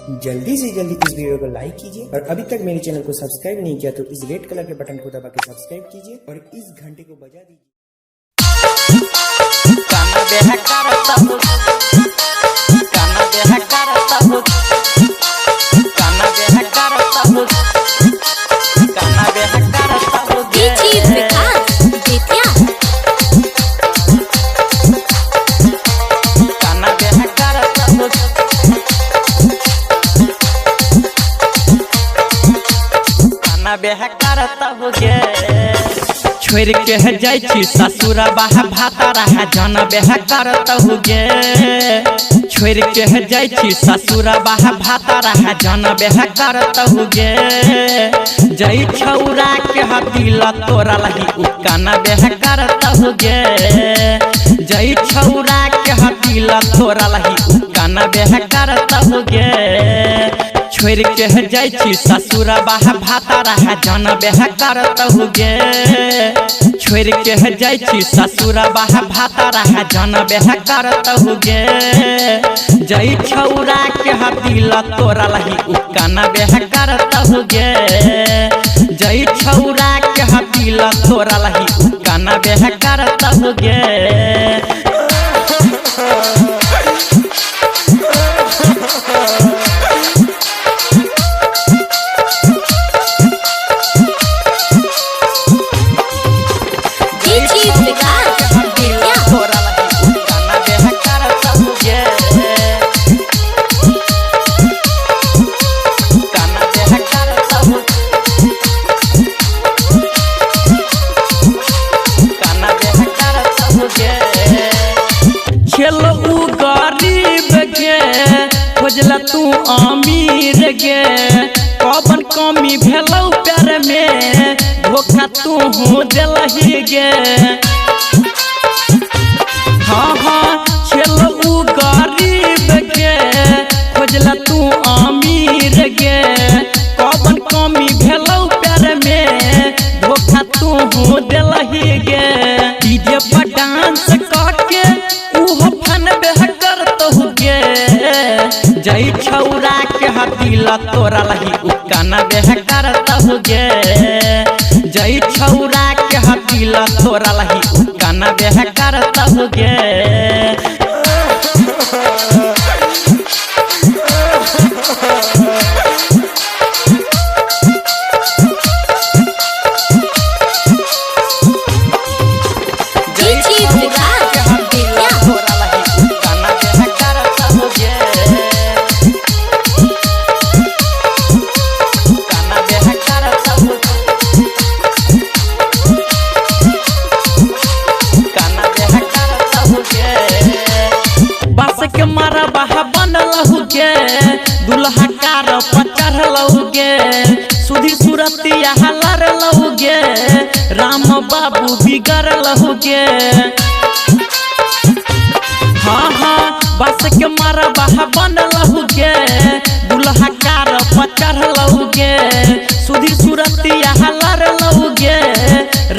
जल्दी से जल्दी इस वीडियो को लाइक कीजिए और अभी तक मेरे चैनल को सब्सक्राइब नहीं किया तो इस रेड कलर के बटन को दबा के सब्सक्राइब कीजिए और इस घंटे को बजा दीजिए। बेह करता हो गे छोड़ के है जाई छी ससुरा बाहा भाता रहा जन बेह करता हो गे छोड़ के है जाई छी ससुरा बाहा भाता रहा जन बेह करता हो गे जई छौरा के दिल तोरा लही उकाना बेह करता हो गे जई छौरा के दिल तोरा लही उकाना बेह करता हो गे छोड़ के है जाई छी ससुरा बाहा भाता रहा जन बेह करता हो गे छोड़ के है जाई छी ससुरा बाहा भाता रहा जन बेह करता हो गे जई छौरा के दिल तोरा लही उकाना बेह करता हो गे जई छौरा के दिल तोरा लही उकाना बेह करता हो गे। खोजला तू अमीर गे कौन कमी भेलौ प्यार में धोखा तू हो दिलही गे हाँ हाँ छेलू गरीब गे खोजला तू अमीर गे कौन कमी भेलौ प्यार में धोखा तू हो दिलही गे डीजे पर डांस करके उहो फन बेह करत हो गे जई छौरा के दिल तोरा लही उकाना बेह करता हो गे जई छौरा के दिल तोरा लही उकाना बेह करता हो गे। के मारा बाहा बनल हुगे दुल्हा कार पचर लहुगे सुधी सुरतिया हलर लहुगे राम बाबू बिगड़ लहुगे हाँ हाँ बस के मारा बाहा बनल हुगे दुल्हा कार पचर लहुगे सुधी सुरतिया हलर लहुगे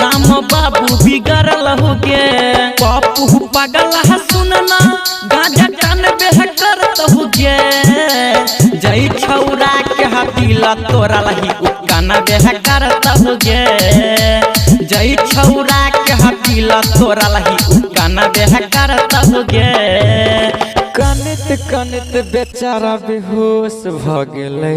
राम बाबू बिगड़ लहुगे पप्पू पागल सुनना गाजा कान बेह करत हो गे जई छौरा के दिल तोरा लही उकाना बेह करत हो गे जई छौरा के दिल तोरा लही उकाना बेह करत हो गे। कनित कनित बेचारा बेहोश भ गेलै।